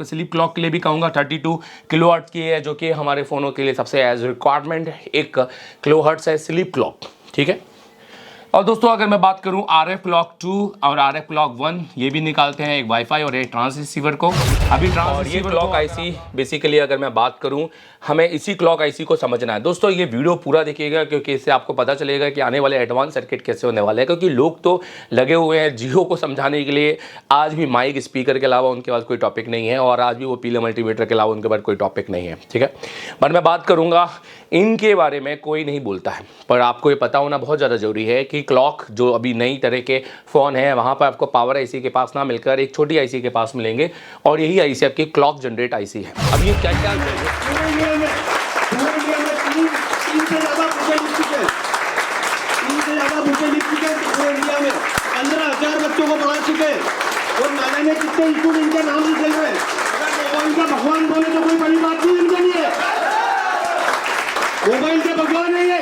Sleep clock के लिए भी कहूँगा 32 किलोहर्ट्ज़ की है, जो कि हमारे फ़ोनों के लिए सबसे एज रिक्वायरमेंट एक किलोहर्ट्ज़ है स्लीप क्लॉक, ठीक है। और दोस्तों अगर मैं बात करूं RF क्लॉक 2 और RF क्लॉक 1, ये भी निकालते हैं एक वाईफाई और एक ट्रांससीवर को। अभी ट्रांससीवर क्लॉक आईसी बेसिकली अगर मैं बात करूं, हमें इसी क्लॉक आईसी को समझना है। दोस्तों ये वीडियो पूरा देखिएगा, क्योंकि इससे आपको पता चलेगा कि आने वाले एडवांस सर्किट कैसे होने वाले हैं। क्योंकि लोग तो लगे हुए हैं जियो को समझाने के लिए, आज भी माइक स्पीकर के अलावा उनके पास कोई टॉपिक नहीं है, और आज भी वो पीले मल्टीमीटर के अलावा उनके पास कोई टॉपिक नहीं है, ठीक है। पर मैं बात करूँगा इनके बारे में, कोई नहीं बोलता है, पर आपको ये पता होना बहुत ज़्यादा ज़रूरी है कि क्लॉक जो अभी नई तरह के फ़ोन हैं वहाँ पर आपको पावर आईसी के पास ना मिलकर एक छोटी आईसी के पास मिलेंगे, और यही आईसी आपकी क्लॉक जनरेट आईसी है। अब ये क्या क्या बच्चों को पढ़ा चुके और नाले में कितने स्कूल इनके नाम से चल रहे हैं। और इनका भगवान बोले तो कोई बड़ी बात नहीं इनके लिए। मोबाइल के भगवान है ये।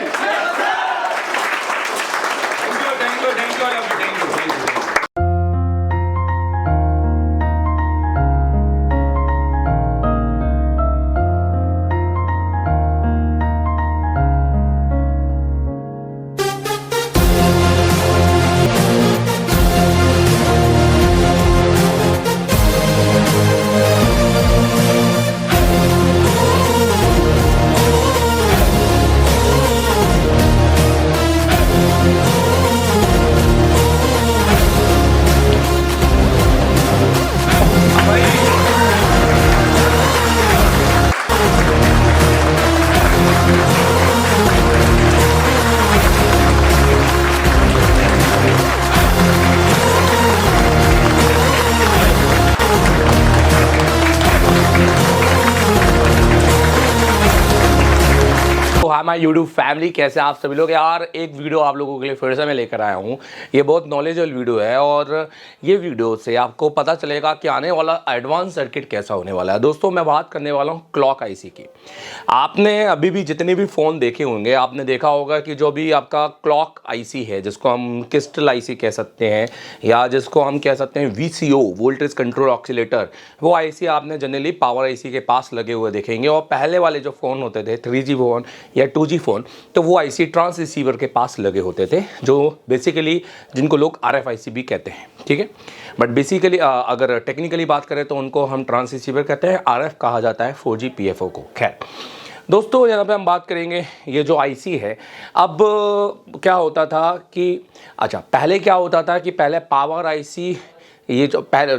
हमारी यूट्यूब फैमिली, कैसे आप सभी लोग। यार एक वीडियो आप लोगों के लिए फिर से मैं लेकर आया हूँ। ये बहुत नॉलेजेबल वीडियो है, और ये वीडियो से आपको पता चलेगा कि आने वाला एडवांस सर्किट कैसा होने वाला है। दोस्तों मैं बात करने वाला हूँ क्लॉक आईसी की। आपने अभी भी जितने भी फ़ोन देखे होंगे, आपने देखा होगा कि जो भी आपका क्लॉक आईसी है, जिसको हम क्रिस्टल आईसी कह सकते हैं, या जिसको हम कह सकते हैं VCO, वोल्टेज कंट्रोल ऑक्सीलेटर, वो आईसी आपने जनरली पावर आईसी के पास लगे हुए देखेंगे। और पहले वाले जो फ़ोन होते थे 3G फ़ोन या 2G फ़ोन, तो वो आईसी ट्रांस रिसीवर के पास लगे होते थे, जो बेसिकली जिनको लोग RFIC भी कहते हैं, ठीक है। बट बेसिकली अगर टेक्निकली बात करें तो उनको हम ट्रांस रिसीवर कहते हैं, RF कहा जाता है 4G PFO को। खैर दोस्तों यहाँ पे हम बात करेंगे ये जो आईसी है। अब क्या होता था कि पहले क्या होता था कि पहले पावर आईसी, ये जो पहले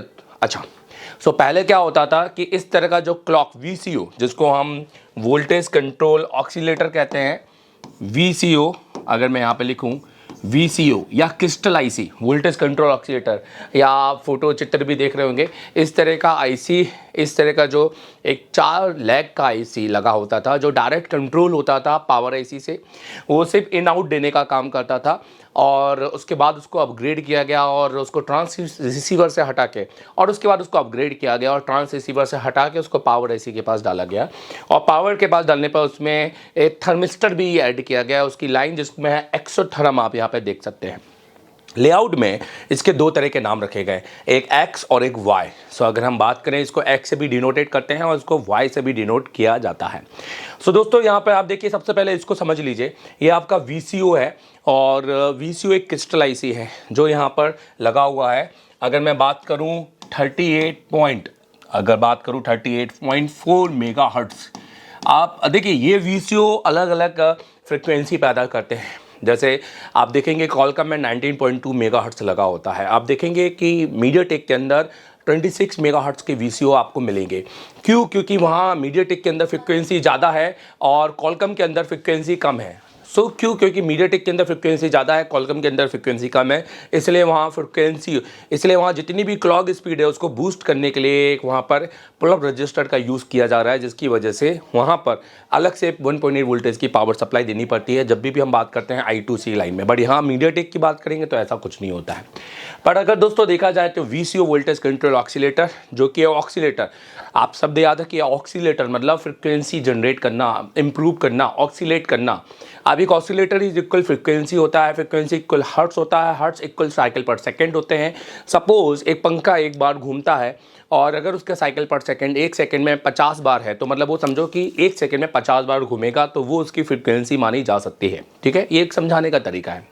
पहले क्या होता था कि इस तरह का जो क्लॉक VCO, जिसको हम वोल्टेज कंट्रोल ऑक्सीलेटर कहते हैं, VCO अगर मैं यहाँ पे लिखूँ VCO या crystal IC, voltage control oscillator, या आप फोटो चित्र भी देख रहे होंगे, इस तरह का आईसी, इस तरह का जो एक 4 लेग का आईसी लगा होता था, जो डायरेक्ट कंट्रोल होता था पावर आईसी से। वो सिर्फ इन आउट देने का काम करता था, और उसके बाद उसको अपग्रेड किया गया और उसको ट्रांस रिसीवर से हटा के, और उसके बाद उसको अपग्रेड किया गया और ट्रांस रिसीवर से हटा के उसको पावर आईसी के पास डाला गया। और पावर के पास डालने पर उसमें एक थर्मिस्टर भी ऐड किया गया, उसकी लाइन जिसमें है एक्सोथर्म, आप यहाँ पे देख सकते हैं। लेआउट में इसके 2 तरह के नाम रखे गए, एक X और एक Y। सो अगर हम बात करें, इसको X से भी डिनोटेट करते हैं और इसको Y से भी डिनोट किया जाता है। सो दोस्तों यहाँ पर आप देखिए, सबसे पहले इसको समझ लीजिए, ये आपका VCO है, और VCO एक क्रिस्टल आईसी है जो यहाँ पर लगा हुआ है। अगर मैं बात करूँ 38.4 मेगाहर्ट्ज़, आप देखिए ये VCO अलग अलग फ्रिक्वेंसी पैदा करते हैं। जैसे आप देखेंगे कॉलकॉम में 19.2 मेगाहर्ट्ज़ लगा होता है। आप देखेंगे कि मीडियाटेक के अंदर 26 मेगाहर्ट्ज़ के VCO आपको मिलेंगे। क्यों? क्योंकि वहाँ मीडियाटेक के अंदर फ्रिक्वेंसी ज़्यादा है और कॉलकॉम के अंदर फ्रिक्वेंसी कम है। क्यों? क्योंकि मीडियाटेक के अंदर फ्रिक्वेंसी ज़्यादा है, कॉलकॉम के अंदर फ्रिक्वेंसी कम है, इसलिए वहाँ जितनी भी क्लॉक स्पीड है उसको बूस्ट करने के लिए एक वहाँ पर पुल अप रजिस्टर का यूज़ किया जा रहा है, जिसकी वजह से वहाँ पर अलग से 1.8 वोल्टेज की पावर सप्लाई देनी पड़ती है जब भी हम बात करते हैं I2C लाइन में। बट यहाँ मीडियाटेक की बात करेंगे तो ऐसा कुछ नहीं होता है। पर अगर दोस्तों देखा जाए तो VCO वोल्टेज कंट्रोल ऑक्सीलेटर, जो कि ऑक्सीलेटर, आप सब याद है कि ऑक्सीलेटर मतलब फ्रिक्वेंसी जनरेट करना, इम्प्रूव करना, ऑक्सीलेट करना। अब एक ऑक्सीलेटर इज इक्वल फ्रिक्वेंसी होता है, फ्रिक्वेंसी इक्वल हर्ट्स होता है, हर्ट्स इक्वल साइकिल पर सेकंड होते हैं। सपोज एक पंखा एक बार घूमता है और अगर उसका साइकिल पर सेकंड 1 सेकंड में 50 बार है तो मतलब वो समझो कि 1 सेकंड में 50 बार घूमेगा, तो वो उसकी फ्रीक्वेंसी मानी जा सकती है। ठीक है, ये एक समझाने का तरीका है।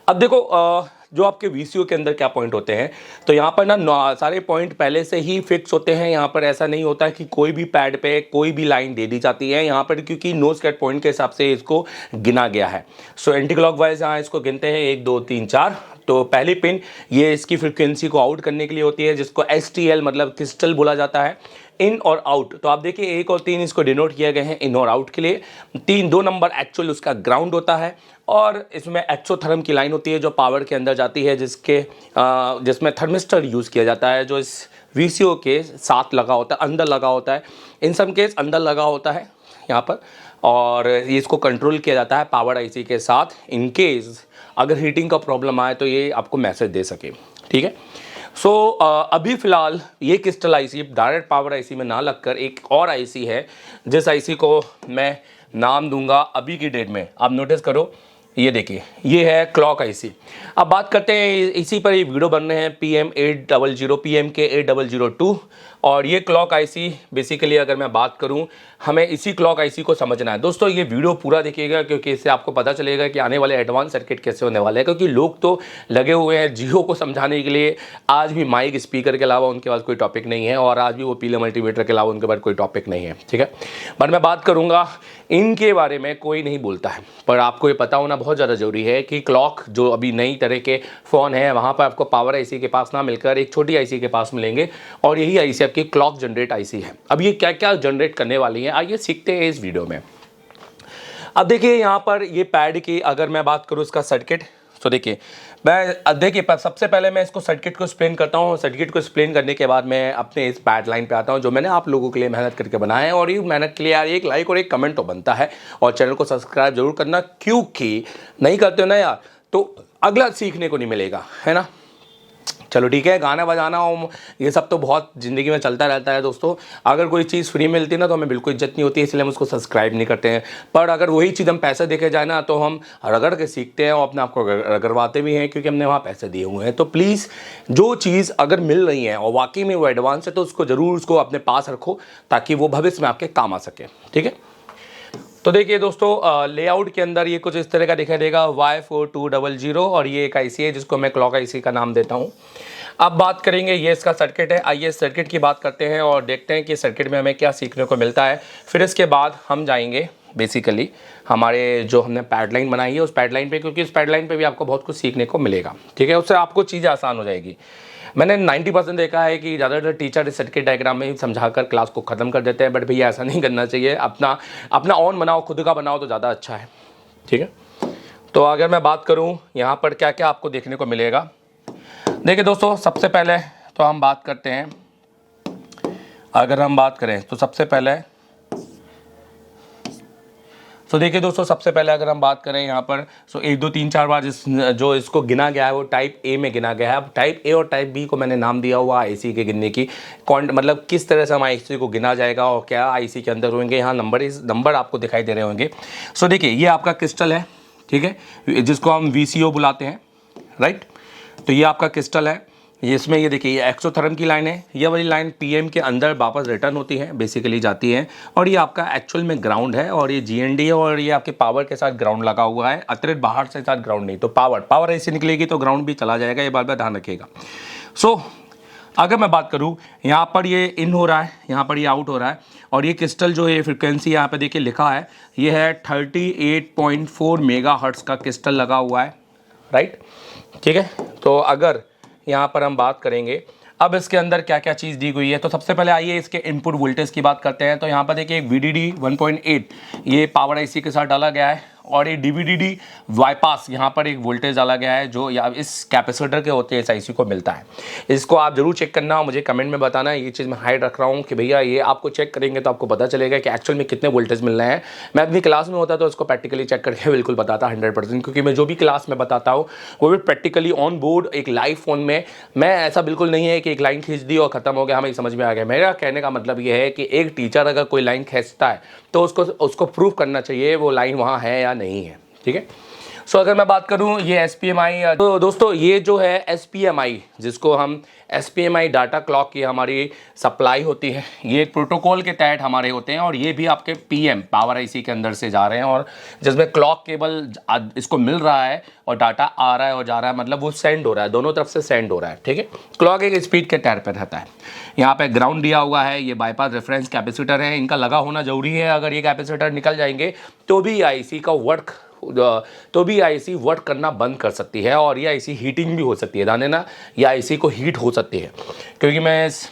अब देखो जो आपके VCO के अंदर क्या पॉइंट होते हैं, तो यहाँ पर ना सारे पॉइंट पहले से ही फिक्स होते हैं। यहाँ पर ऐसा नहीं होता है कि कोई भी पैड पे कोई भी लाइन दे दी जाती है यहाँ पर, क्योंकि नो स्केट पॉइंट के हिसाब से इसको गिना गया है। सो एंटी क्लॉक वाइज यहाँ इसको गिनते हैं 1 2 3 4। तो पहली पिन ये इसकी फ्रिक्वेंसी को आउट करने के लिए होती है, जिसको STL मतलब क्रिस्टल बोला जाता है, इन और आउट। तो आप देखिए 1 और 3 इसको डिनोट किया गए हैं इन और आउट के लिए। 2 नंबर एक्चुअल उसका ग्राउंड होता है, और इसमें एक्सोथर्म की लाइन होती है जो पावर के अंदर जाती है, जिसमें थर्मिस्टर यूज़ किया जाता है, जो इस VCO के साथ लगा होता है, अंदर लगा होता है। इन सम केस अंदर लगा होता है यहाँ पर, और ये इसको कंट्रोल किया जाता है पावर IC के साथ। इन केस अगर हीटिंग का प्रॉब्लम आए तो ये आपको मैसेज दे सके। ठीक है, सो अभी फ़िलहाल ये crystal IC direct power IC में ना लगकर एक और IC है, जिस IC को मैं नाम दूंगा अभी की डेट में। आप नोटिस करो, ये देखिए, ये है क्लॉक IC। अब बात करते हैं, इसी पर ये वीडियो बन रहे हैं PM800 PMK8002, और ये क्लॉक IC बेसिकली अगर मैं बात करूं, हमें इसी क्लॉक IC को समझना है। दोस्तों ये वीडियो पूरा देखिएगा, क्योंकि इससे आपको पता चलेगा कि आने वाले एडवांस सर्किट कैसे होने वाले हैं। क्योंकि लोग तो लगे हुए हैं जियो को समझाने के लिए, आज भी माइक स्पीकर के अलावा उनके पास कोई टॉपिक नहीं है, और आज भी वो पीले मल्टीमीटर के अलावा उनके पास कोई टॉपिक नहीं है। ठीक है, बट मैं बात करूँगा इनके बारे में, कोई नहीं बोलता है, पर आपको ये पता होना बहुत ज़्यादा ज़रूरी है कि क्लॉक जो अभी नई तरह के फ़ोन हैं वहाँ पर आपको पावर IC के पास ना मिलकर एक छोटी IC के पास मिलेंगे, और यही IC आपकी क्लॉक जनरेट IC है। अब ये क्या क्या जनरेट करने वाली है, आइए सीखते हैं इस वीडियो में। अब देखिए यहाँ पर ये पैड की अगर मैं बात करूँ इसका सर्किट, तो देखिए सबसे पहले मैं इसको सर्किट को एक्सप्लेन करता हूँ। सर्किट को एक्सप्लेन करने के बाद मैं अपने इस पैड लाइन पे आता हूँ, जो मैंने आप लोगों के लिए मेहनत करके बनाया है। और ये मेहनत के लिए यार एक लाइक और एक कमेंट तो बनता है, और चैनल को सब्सक्राइब जरूर करना, क्योंकि नहीं करते हो ना यार तो अगला सीखने को नहीं मिलेगा, है ना। चलो ठीक है, गाना बजाना और ये सब तो बहुत ज़िंदगी में चलता रहता है दोस्तों। अगर कोई चीज़ फ्री मिलती ना तो हमें बिल्कुल इज्जत नहीं होती, इसलिए हम उसको सब्सक्राइब नहीं करते हैं। पर अगर वही चीज़ हम पैसे देके जाए ना तो हम रगड़ के सीखते हैं और अपने आप को रगड़वाते भी हैं, क्योंकि हमने वहाँ पैसे दिए हुए हैं। तो प्लीज़ जो चीज़ अगर मिल रही है और वाकई में वो एडवांस है तो उसको ज़रूर उसको अपने पास रखो, ताकि वो भविष्य में आपके काम आ सके। ठीक है, तो देखिए दोस्तों लेआउट के अंदर ये कुछ इस तरह का दिखाई देगा Y4200, और ये एक IC है जिसको मैं क्लॉक IC का नाम देता हूँ। अब बात करेंगे, ये इसका सर्किट है। आइए सर्किट की बात करते हैं और देखते हैं कि सर्किट में हमें क्या सीखने को मिलता है। फिर इसके बाद हम जाएंगे बेसिकली हमारे जो हमने पैडलाइन बनाई है उस पैडलाइन पे, क्योंकि उस पैडलाइन पे भी आपको बहुत कुछ सीखने को मिलेगा। ठीक है, उससे आपको चीज़ें आसान हो जाएगी। मैंने 90% देखा है कि ज़्यादातर टीचर सर्किट डायग्राम में ही समझाकर क्लास को ख़त्म कर देते हैं, बट भैया ऐसा नहीं करना चाहिए। अपना ऑन बनाओ, खुद का बनाओ तो ज़्यादा अच्छा है। ठीक है, तो अगर मैं बात करूँ यहाँ पर क्या क्या आपको देखने को मिलेगा, देखिए दोस्तों सबसे पहले तो हम बात करते हैं, अगर हम बात करें तो सबसे पहले तो देखिए दोस्तों सबसे पहले अगर हम बात करें यहाँ पर 1 2 3 4 बार जो इसको गिना गया है वो टाइप A में गिना गया है। अब टाइप A और टाइप B को मैंने नाम दिया हुआ IC के गिनने की, मतलब किस तरह से हम IC को गिना जाएगा और क्या IC के अंदर होंगे। यहाँ नंबर आपको दिखाई दे रहे होंगे। सो देखिए ये आपका क्रिस्टल है, ठीक है, जिसको हम VCO बुलाते हैं, राइट। तो ये आपका क्रिस्टल है, इसमें ये देखिए ये एक्सोथर्म की लाइन है। ये वाली लाइन PM के अंदर वापस रिटर्न होती है, बेसिकली जाती है, और ये आपका एक्चुअल में ग्राउंड है, और ये GND है, और ये आपके पावर के साथ ग्राउंड लगा हुआ है, अतिरिक्त बाहर से साथ ग्राउंड नहीं। तो पावर ऐसे निकलेगी तो ग्राउंड भी चला जाएगा, ये बात में ध्यान रखिएगा। सो अगर मैं बात करूँ यहाँ पर ये इन हो रहा है, यहाँ पर ये आउट हो रहा है, और ये क्रिस्टल जो है फ्रिक्वेंसी यहाँ पर देखिए लिखा है, ये है 38.4 मेगाहर्ट्ज़ का क्रिस्टल लगा हुआ है, राइट। ठीक है, तो अगर यहाँ पर हम बात करेंगे अब इसके अंदर क्या क्या चीज़ दी हुई है, तो सबसे पहले आइए इसके इनपुट वोल्टेज की बात करते हैं। तो यहाँ पर देखिए VDD 1.8 ये पावर IC के साथ डाला गया है, और ये DVDD बाईपास यहाँ पर एक वोल्टेज डाला गया है जो या इस कैपेसिटर के होते हैं इस IC को मिलता है। इसको आप जरूर चेक करना और मुझे कमेंट में बताना। ये चीज़ मैं हाइड रख रहा हूँ कि भैया ये आपको चेक करेंगे तो आपको पता चलेगा कि एक्चुअल में कितने वोल्टेज मिल रहे हैं। मैं अपनी क्लास में होता तो उसको प्रैक्टिकली चेक करके बिल्कुल बताता 100%, क्योंकि मैं जो भी क्लास में बताता हूँ वो भी प्रैक्टिकली ऑन बोर्ड एक लाइव फ़ोन में। मैं ऐसा बिल्कुल नहीं है कि एक लाइन खींच दी और ख़त्म हो गया, हमें समझ में आ गया। मेरा कहने का मतलब ये है कि एक टीचर अगर कोई लाइन खींचता है तो उसको प्रूव करना चाहिए वो लाइन वहाँ है या नहीं है। ठीक है, सो अगर मैं बात करूं ये SPMI, तो दोस्तों ये जो है SPMI जिसको हम SPMI डाटा क्लॉक की हमारी सप्लाई होती है। ये एक प्रोटोकॉल के तहत हमारे होते हैं और ये भी आपके PM पावर IC के अंदर से जा रहे हैं, और जिसमें क्लॉक केबल इसको मिल रहा है और डाटा आ रहा है और जा रहा है, मतलब वो सेंड हो रहा है, दोनों तरफ से सेंड हो रहा है। ठीक है, क्लॉक एक स्पीड के तहत पे रहता है। यहाँ पे ग्राउंड दिया हुआ है, ये बाईपास रेफरेंस कैपेसिटर है, इनका लगा होना जरूरी है। अगर ये कैपेसिटर निकल जाएंगे तो भी IC का IC वर्क करना बंद कर सकती है, और ये IC हीटिंग भी हो सकती है, जाने ना, ये IC को हीट हो सकती है। क्योंकि मैं इस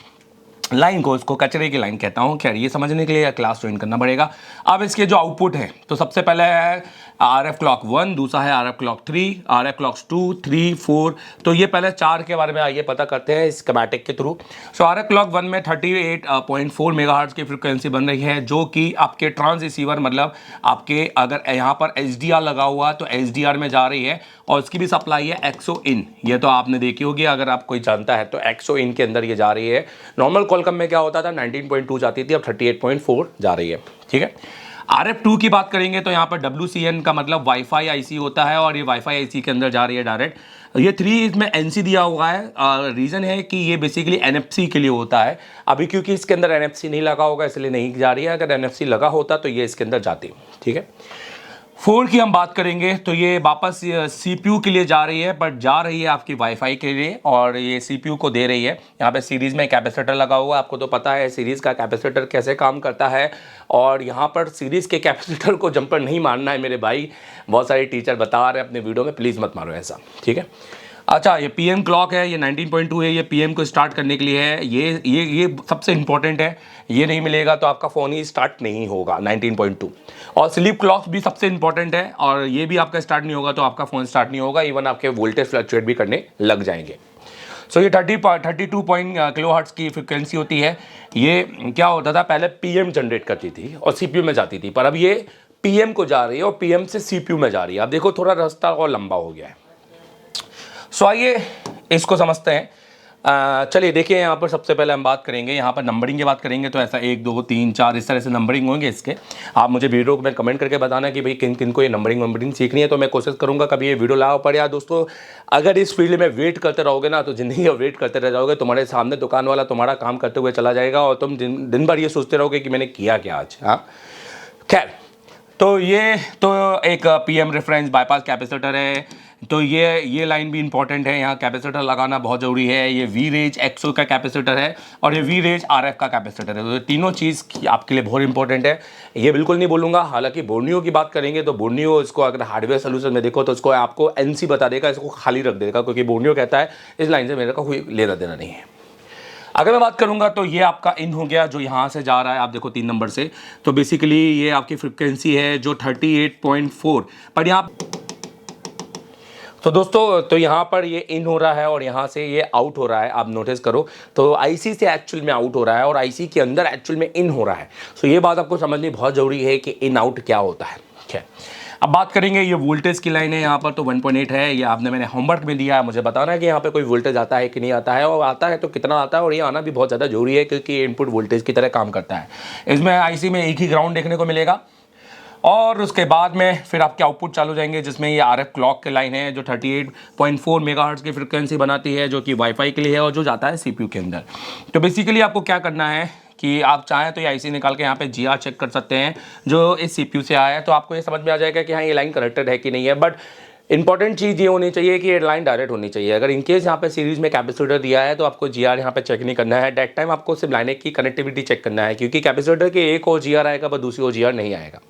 लाइन को, इसको कचरे की लाइन कहता हूँ। खैर, ये समझने के लिए क्लास ज्वाइन करना पड़ेगा। अब इसके जो आउटपुट है, तो सबसे पहले है RF क्लॉक 1, दूसरा है RF क्लॉक 3, RF क्लॉक 2, 3, 4। तो ये पहले 4 के बारे में आइए पता करते हैं स्कीमेटिक के थ्रू। सो RF क्लॉक 1 में 38.4 मेगाहर्ट्ज की फ्रिक्वेंसी बन रही है, जो कि आपके ट्रांस रिसीवर, मतलब आपके अगर यहाँ पर HDR लगा हुआ तो HDR में जा रही है, और इसकी भी सप्लाई है एक्सो इन। ये तो आपने देखी होगी, अगर आप कोई जानता है तो एक्सो इन के अंदर ये जा रही है। नॉर्मल कॉलकम में क्या होता था, 19.2 जाती थी, अब 38.4 जा रही है। ठीक है, RF2 की बात करेंगे तो यहाँ पर WCN का मतलब वाईफाई IC होता है, और ये वाईफाई IC के अंदर जा रही है डायरेक्ट। ये 3 इसमें NC दिया हुआ है, रीज़न है कि ये बेसिकली NFC के लिए होता है। अभी क्योंकि इसके अंदर NFC नहीं लगा होगा इसलिए नहीं जा रही है, अगर NFC लगा होता तो ये इसके अंदर जाती। ठीक है, 4 की हम बात करेंगे तो ये वापस CPU के लिए जा रही है, बट जा रही है आपकी वाईफाई के लिए, और ये CPU को दे रही है। यहाँ पे सीरीज़ में कैपेसिटर लगा हुआ है, आपको तो पता है सीरीज़ का कैपेसिटर कैसे काम करता है। और यहाँ पर सीरीज़ के कैपेसिटर को जंपर नहीं मारना है मेरे भाई, बहुत सारे टीचर बता रहे हैं अपने वीडियो में, प्लीज़ मत मारो ऐसा। ठीक है, अच्छा, ये PM क्लॉक है, ये 19.2 है, ये PM को स्टार्ट करने के लिए है। ये सबसे इंपॉर्टेंट है, ये नहीं मिलेगा तो आपका फ़ोन ही स्टार्ट नहीं होगा, 19.2। और स्लीप क्लॉक भी सबसे इंपॉर्टेंट है, और ये भी आपका स्टार्ट नहीं होगा तो आपका फ़ोन स्टार्ट नहीं होगा, इवन आपके वोल्टेज फ्लक्चुएट भी करने लग जाएंगे। सो ये 32 किलोहर्ट्ज़ की फ्रिक्वेंसी होती है। ये क्या होता था, पहले PM जनरेट करती थी और CPU में जाती थी, पर अब ये PM को जा रही है और PM से CPU में जा रही है। अब देखो थोड़ा रास्ता और लंबा हो गया है। सो आइए इसको समझते हैं। चलिए देखिए, यहाँ पर सबसे पहले हम बात करेंगे, यहाँ पर नंबरिंग की बात करेंगे तो ऐसा 1 2 3 4 इस तरह से नंबरिंग होंगे इसके। आप मुझे वीडियो में कमेंट करके बताना कि भाई किन किन को ये नंबरिंग सीखनी है, तो मैं कोशिश करूँगा कभी ये वीडियो लाओ पड़े। या दोस्तों, अगर इस फील्ड में वेट करते रहोगे ना तो ज़िंदगी में वेट करते रह जाओगे। तुम्हारे सामने दुकान वाला तुम्हारा काम करते हुए चला जाएगा और तुम दिन भर ये सोचते रहोगे कि मैंने किया क्या आज। हाँ, खैर, तो ये तो एक PM रेफरेंस बाईपास कैपेसिटर है। तो ये लाइन भी इंपॉर्टेंट है, यहाँ कैपेसिटर लगाना बहुत ज़रूरी है। ये V-Rage एक्सो का कैपेसिटर है, और ये V-Rage RF का कैपेसिटर है। तो ये तीनों चीज़ आपके लिए बहुत इंपॉर्टेंट है। ये बिल्कुल नहीं बोलूँगा, हालांकि बोर्नियो की बात करेंगे तो बोर्नियो, इसको अगर हार्डवेयर सोल्यूशन में देखो तो इसको आपको NC बता देगा, इसको खाली रख देगा, क्योंकि बोर्नियो कहता है इस लाइन से मेरे का कोई लेना देना नहीं है। अगर मैं बात करूंगा तो ये आपका इन हो गया, जो यहाँ से जा रहा है, आप देखो 3 नंबर से। तो बेसिकली ये आपकी फ्रिक्वेंसी है जो 38.4, पर यहाँ तो दोस्तों, तो यहाँ पर ये इन हो रहा है और यहाँ से ये आउट हो रहा है। आप नोटिस करो तो IC से एक्चुअल में आउट हो रहा है और IC के अंदर एक्चुअल में इन हो रहा है। सो ये बात आपको समझनी बहुत ज़रूरी है कि इन आउट क्या होता है। ठीक है, अब बात करेंगे, ये वोल्टेज की लाइन है यहाँ पर, तो 1.8 है। ये आपने मैंने होमवर्क में दिया है, मुझे बताना है कि यहाँ पे कोई वोल्टेज आता है कि नहीं आता है, और आता है तो कितना आता है, और ये आना भी बहुत ज़्यादा जरूरी है क्योंकि ये इनपुट वोल्टेज की तरह काम करता है। इसमें IC में एक ही ग्राउंड देखने को मिलेगा, और उसके बाद में फिर आपके आउटपुट चालू जाएंगे, जिसमें ये RF क्लॉक की लाइन है जो 38.4 मेगाहर्ट्ज़ की फ्रिक्वेंसी बनाती है, जो कि वाईफाई के लिए है और जो जाता है CPU के अंदर। तो बेसिकली आपको क्या करना है कि आप चाहें तो ये IC निकाल के यहाँ पे GR चेक कर सकते हैं जो इस CPU से आया है, तो आपको ये समझ में आ जाएगा कि हाँ ये लाइन कनेक्टेड है कि नहीं है। बट इंपॉर्टेंट चीज़ ये होनी चाहिए कि ये लाइन डायरेक्ट होनी चाहिए। अगर इनकेस यहाँ पे सीरीज में कैपेसिटर दिया है तो आपको GR यहाँ पे चेक नहीं करना है, डेट टाइम आपको सिर्फ लाइन की कनेक्टिविटी चेक करना है, क्योंकि कैपेसिटर के एक और GR आएगा पर दूसरी और GR नहीं आएगा।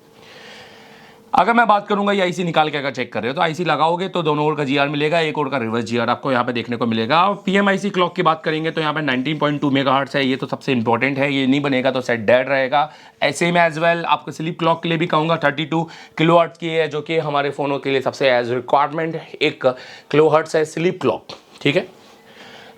अगर मैं बात करूंगा ये IC निकाल के अगर चेक कर रहे हो तो IC लगाओगे तो दोनों ओर का GR मिलेगा, एक ओर का रिवर्स GR आपको यहाँ पे देखने को मिलेगा। और PMIC क्लॉक की बात करेंगे तो यहाँ पे 19.2 मेगाहर्ट्ज़ है, ये तो सबसे इंपॉर्टेंट है, ये नहीं बनेगा तो सेट डेड रहेगा। ऐसे में एज वेल आपको स्लीप क्लॉक के लिए भी कहूँगा 32 किलोहर्ट्ज़ की है, जो कि हमारे फ़ोनों के लिए सबसे एज रिक्वायरमेंट 1 किलोहर्ट्ज़ है स्लीप क्लॉक। ठीक है,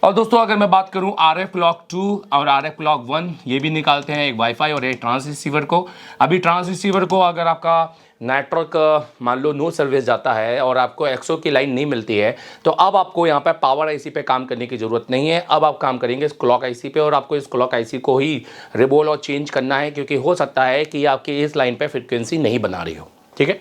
और दोस्तों अगर मैं बात करूं RF क्लॉक 2 और RF क्लॉक 1, ये भी निकालते हैं एक वाईफाई और एक ट्रांस रिसीवर को। अभी ट्रांस रिसीवर को अगर आपका नेटवर्क मान लो नो सर्विस जाता है और आपको एक्सो की लाइन नहीं मिलती है, तो अब आपको यहाँ पे पावर IC पे काम करने की ज़रूरत नहीं है। अब आप काम करेंगे इस क्लॉक IC पे, और आपको इस क्लॉक IC को ही रिबोल और चेंज करना है, क्योंकि हो सकता है कि आपकी इस लाइन पे फ्रिक्वेंसी नहीं बना रही हो। ठीक है,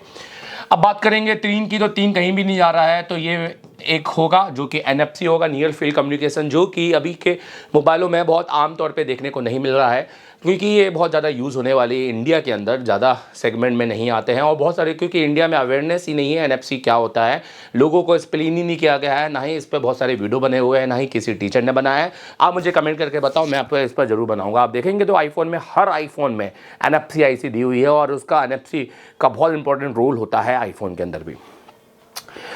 अब बात करेंगे 3 की, तो 3 कहीं भी नहीं जा रहा है, तो ये एक होगा जो कि NFC होगा, नियर फील्ड कम्युनिकेशन, जो कि अभी के मोबाइलों में बहुत आम तौर पे देखने को नहीं मिल रहा है, क्योंकि ये बहुत ज़्यादा यूज़ होने वाली इंडिया के अंदर ज़्यादा सेगमेंट में नहीं आते हैं। और बहुत सारे, क्योंकि इंडिया में अवेयरनेस ही नहीं है NFC क्या होता है, लोगों को एक्सप्लेन ही नहीं किया गया है, ना ही इस पर बहुत सारे वीडियो बने हुए हैं, ना ही किसी टीचर ने बनाया है। आप मुझे कमेंट करके बताओ, मैं आपको इस पर जरूर बनाऊंगा। आप देखेंगे तो आईफोन में, हर आईफोन में NFC IC दी हुई है, और उसका NFC का बहुत इंपॉर्टेंट रोल होता है आईफोन के अंदर भी।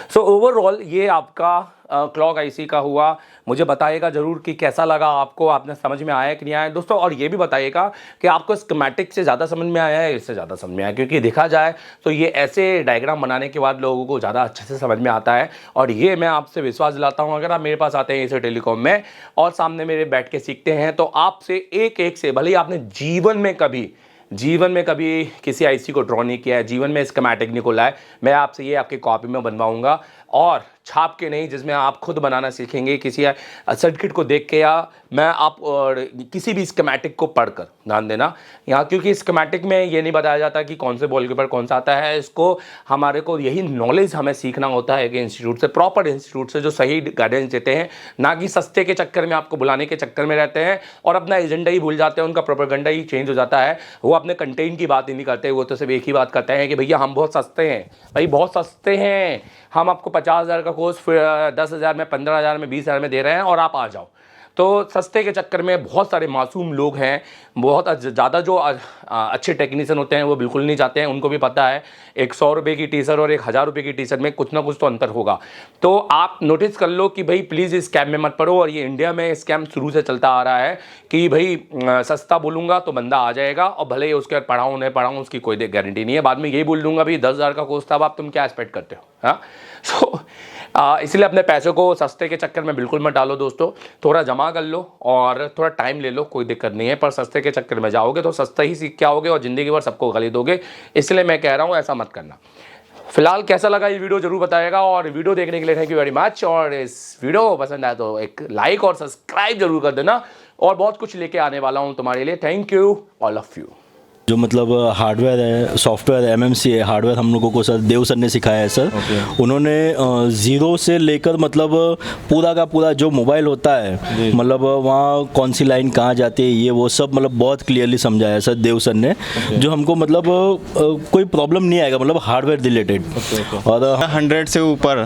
सो ओवरऑल ये आपका क्लॉक IC का हुआ। मुझे बताइएगा ज़रूर कि कैसा लगा आपको, आपने समझ में आया कि नहीं आया दोस्तों। और ये भी बताइएगा कि आपको स्कीमेटिक से ज़्यादा समझ में आया है, इससे ज़्यादा समझ में आया, क्योंकि देखा जाए तो ये ऐसे डायग्राम बनाने के बाद लोगों को ज़्यादा अच्छे से समझ में आता है। और ये मैं आपसे विश्वास दिलाता हूँ, अगर आप मेरे पास आते हैं इसे टेलीकॉम में और सामने मेरे बैठ के सीखते हैं, तो आपसे एक एक से, भले ही आपने जीवन में कभी किसी IC को ड्रॉ नहीं किया है, जीवन में स्कीमेटिक नहीं खोला है, मैं आपसे ये आपकी कॉपी में बनवाऊंगा, और छाप के नहीं, जिसमें आप खुद बनाना सीखेंगे किसी सर्किट को देख के, या मैं आप और किसी भी स्कीमेटिक को पढ़कर। ध्यान देना यहाँ, क्योंकि स्कीमेटिक में ये नहीं बताया जाता कि कौन से बॉल के ऊपर कौन सा आता है। इसको हमारे को यही नॉलेज हमें सीखना होता है कि इंस्टीट्यूट से, प्रॉपर इंस्टीट्यूट से, जो सही गाइडेंस देते हैं, ना कि सस्ते के चक्कर में, आपको बुलाने के चक्कर में रहते हैं और अपना एजेंडा ही भूल जाते हैं, उनका प्रोपेगेंडा ही चेंज हो जाता है। वो अपने कंटेंट की बात ही नहीं करते, वो तो सिर्फ एक ही बात करते हैं कि भैया हम बहुत सस्ते हैं। भाई बहुत सस्ते हैं, हम आपको 50,000 का कोर्स 10,000 में, 15,000 में, 20,000 में दे रहे हैं, और आप आ जाओ। तो सस्ते के चक्कर में बहुत सारे मासूम लोग हैं, बहुत ज़्यादा जो अच्छे टेक्नीशियन होते हैं वो बिल्कुल नहीं जाते हैं। उनको भी पता है एक 100 रुपये की टी शर्ट और एक 1000 रुपये की टी शर्ट में कुछ ना कुछ तो अंतर होगा। तो आप नोटिस कर लो कि भाई प्लीज़ इस स्कैम में मत पड़ो। और ये इंडिया में स्कैम शुरू से चलता आ रहा है कि भाई सस्ता बोलूँगा तो बंदा आ जाएगा, और भले ही उसके बाद पढ़ाऊँ नहीं पढ़ाऊँ उसकी कोई गारंटी नहीं है। बाद में यही बोल दूँगा भाई 10,000 का कोर्स था, अब आप तुम क्या एक्सपेक्ट करते हो। हाँ, सो इसलिए अपने पैसों को सस्ते के चक्कर में बिल्कुल मत डालो दोस्तों। थोड़ा जमा कर लो और थोड़ा टाइम ले लो, कोई दिक्कत नहीं है, पर सस्ते के चक्कर में जाओगे तो सस्ता ही सीख के आओगे और ज़िंदगी भर सबको गाली दोगे। इसलिए मैं कह रहा हूँ ऐसा मत करना। फिलहाल कैसा लगा ये वीडियो जरूर बताइएगा, और वीडियो देखने के लिए थैंक यू वेरी मच। और इस वीडियो पसंद आया तो एक लाइक और सब्सक्राइब जरूर कर देना, और बहुत कुछ लेके आने वाला हूँ तुम्हारे लिए। Thank you all of you. जो मतलब हार्डवेयर है, सॉफ्टवेयर MMC है, हार्डवेयर हम लोगों को सर देव सर ने सिखाया है सर। उन्होंने ज़ीरो से लेकर मतलब पूरा का पूरा जो मोबाइल होता है, मतलब वहाँ कौन सी लाइन कहाँ जाती है, ये वो सब मतलब बहुत क्लियरली समझाया है सर देव सर ने, जो हमको मतलब कोई प्रॉब्लम नहीं आएगा, मतलब हार्डवेयर रिलेटेड। और 100 से ऊपर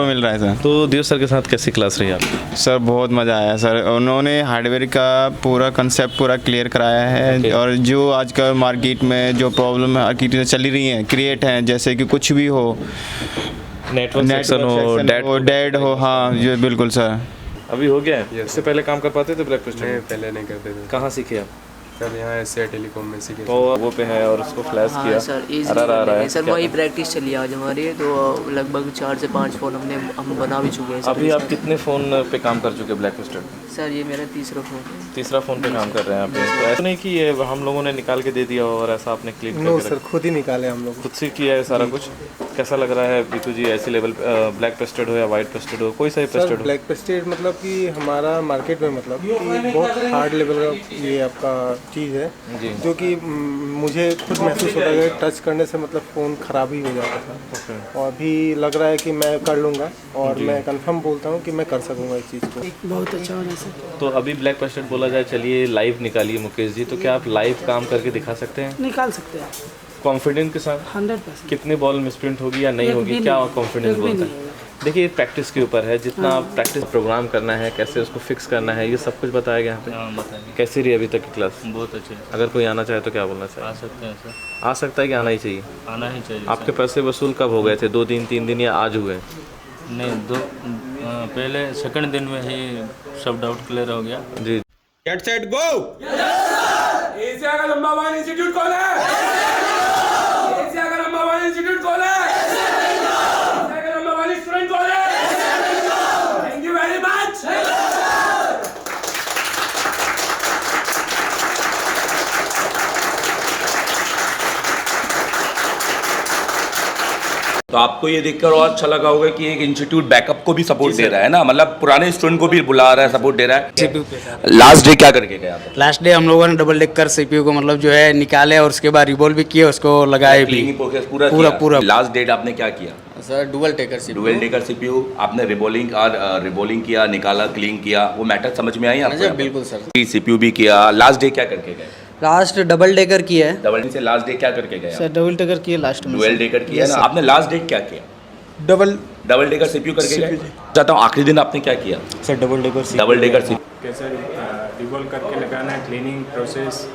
मिल रहा है सर। तो देव सर के साथ कैसी क्लास रही आपकी? सर बहुत मज़ा आया सर, उन्होंने हार्डवेयर का पूरा कंसेप्ट पूरा क्लियर कराया है। और जो आजकल मार्केट में जो प्रॉब्लम है चल रही हैं, क्रिएट हैं, जैसे कि कुछ भी हो, नेटवर्क सेक्शन हो, डेड हो, हाँ ये बिल्कुल सर। अभी हो गया है। इससे पहले काम कर पाते थे ब्लैक पेस्ट में? पहले नहीं करते थे। कहाँ सीखे आप? सर यहाँ ऐसे टेलीकॉम में सीखे। तो वो पे है और उसको फ्लैश किया। सर है सर वही प्रैक्टिस चली आज हमारी, तो लगभग 4 से 5 फ़ोन हम बना भी चुके हैं। अभी आप कितने फ़ोन पे काम कर चुके ब्लैक पेस्ट में? सर ये मेरा तीसरा फ़ोन है। तीसरा फ़ोन पे काम कर रहे हैं आप? तो ऐसा नहीं कि ये हम लोगों ने निकाल के दे दिया और ऐसा आपने क्लिक नो सर, खुद ही निकाले हम लोग। खुद से किया है सारा कुछ? कैसा लग रहा है बीटू जी, ऐसी लेवल ब्लैक पेस्टेड हो या वाइट पेस्टेड हो, कोई सा ही पेस्टेड सर हो? ब्लैक पेस्टेड मतलब कि हमारा मार्केट में मतलब कि बहुत हार्ड लेवल का ये आपका चीज़ है, जो कि मुझे खुद महसूस होता है कि टच करने से मतलब फ़ोन ख़राब ही हो जाता था। और अभी लग रहा है कि मैं कर लूँगा, और मैं कंफर्म बोलता हूँ कि मैं कर सकूँगा इस चीज़ को। बहुत अच्छा होना सर। तो अभी ब्लैक पेस्टेड बोला जाए, चलिए लाइव निकालिए मुकेश जी, तो क्या आप लाइव काम करके दिखा सकते हैं? निकाल सकते हैं कॉन्फिडेंस के साथ। 100%। कितने बॉल मिसप्रिंट होगी या नहीं होगी, क्या कॉन्फिडेंस बोलता है? देखिए प्रैक्टिस के ऊपर है, जितना आप प्रैक्टिस प्रोग्राम करना है, कैसे उसको फिक्स करना है, ये सब कुछ बताया गया यहाँ पे। बताएंगे। कैसी रही अभी तक की क्लास? बहुत अच्छे। अगर कोई आना चाहे तो क्या बोलना चाहिए? आ सकते हैं सर। आ सकता है कि आना ही चाहिए? आना ही चाहिए। आपके पैसे वसूल कब हो गए थे? 2 दिन 3 दिन या आज हुए? नहीं, पहले सेकंड दिन में ही सब डाउट क्लियर हो गया जी। Get set go. एशिया का नंबर 1 इंस्टीट्यूट कौन है? एशिया का नंबर 1 इंस्टीट्यूट कौन है? एशिया का नंबर 1 स्टूडेंट कौन है? Thank you very much. तो आपको ये देखकर और अच्छा लगा होगा कि एक इंस्टीट्यूट बैकअप को भी सपोर्ट दे रहा है ना, मतलब पुराने स्टूडेंट को भी बुला रहा है, सपोर्ट दे रहा है। लास्ट डे क्या करके गया था? लास्ट डे हम लोगों ने डबल डेकर CPU को मतलब जो है निकाले, और उसके बाद रिवॉल्व भी किए, उसको लगाए भी पूरा। लास्ट डेट आपने क्या किया? Sir dual taker CPU. Dual decker CPU, आपने रिबोलिंग किया, निकाला, क्लीन किया, वो मैटर समझ में आई आपको? बिल्कुल सर। सीपीयू भी किया, लास्ट डे क्या करके गए? लास्ट डबल डेकर की है डबल से लास्ट डे क्या करके गए? सर, डबल डेकर की है लास्ट में। डुअल डेकर किया ना आपने, लास्ट डे क्या किया? डबल डेकर सीपीयू करके गए। चाहता हूँ आखिरी दिन आपने क्या किया? सर डबल डेकर सीपीयू कैसे डिबॉल करके लगाना है, क्लीनिंग प्रोसेस,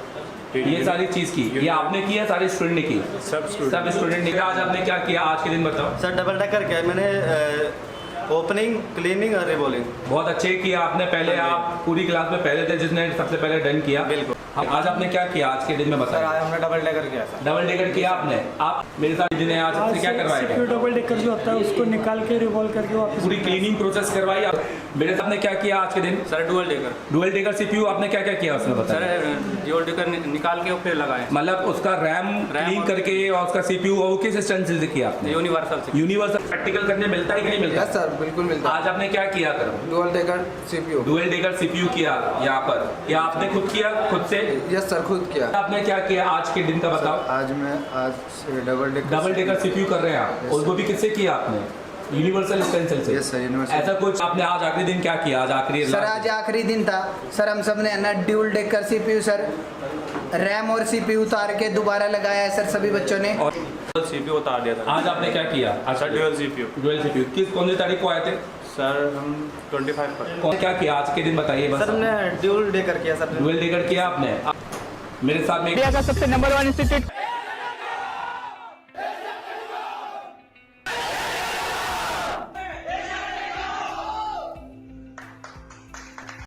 ये सारी चीज़ की, ये आपने किया, सारे स्टूडेंट ने की? सब स्टूडेंट ने। आज आपने क्या किया आज के दिन बताओ? सर डबल डेकर क्या है, मैंने ओपनिंग, क्लीनिंग और रिबॉलिंग। बहुत अच्छे किया आपने। पहले आप पूरी क्लास में पहले थे जिसने सबसे पहले डन किया। बिल्कुल। आज आपने क्या किया आज के दिन में बताया? आज हमने डबल डेकर किया सर। डबल डेकर किया आपने। आप मेरे साथ जिन्हें आज आपसे क्या करवाया? डबल डेकर जो होता है उसको निकाल के रिवॉल्व करके वापस पूरी क्लीनिंग प्रोसेस करवाई आप। मेरे साथ ने क्या किया आज के दिन? Sir dual decker. Dual decker CPU आपने क्या क्या किया उसमें बताया? सर डुअल डेकर निकाल के फिर लगाए, मतलब उसका रैम क्लीन करके और उसका सीपीयू वो किस स्ट्रेंथ से किया आपने? यूनिवर्सल से। यूनिवर्सल प्रैक्टिकल करने मिलता है कि नहीं मिलता? सर बिल्कुल मिलता आज आपने क्या किया करो? Dual decker CPU. Dual decker CPU किया यहाँ पर, या आपने खुद किया खुद से? यस सर, खुद किया। आपने क्या किया आज के दिन का बताओ? आज डबल डेकर सीपीयू कर रहे हैं आप, और वो भी किससे किया आपने? यूनिवर्सल स्टेंसिल से। Yes sir, universal. ऐसा कुछ आपने आज आखिरी दिन क्या किया? आज आखिरी सर आज आखिरी दिन था सर, हम सब ने ना dual decker CPU sir RAM और सीपीयू उतार के दोबारा लगाया है सर सभी बच्चों ने। और सीपीयू उतार दिया था। आज आपने क्या किया? अच्छा डुअल सीपीयू। डुअल सीपीयू किस कौन सी तारीख को आए थे? सर हम 25 पर। कौन क्या किया आज के दिन बताइए बस। सर हमने डुअल डेकर किया सर। डुअल डेकर किया आपने। मेरे साथ में सबसे नंबर 1 इंस्टीट्यूट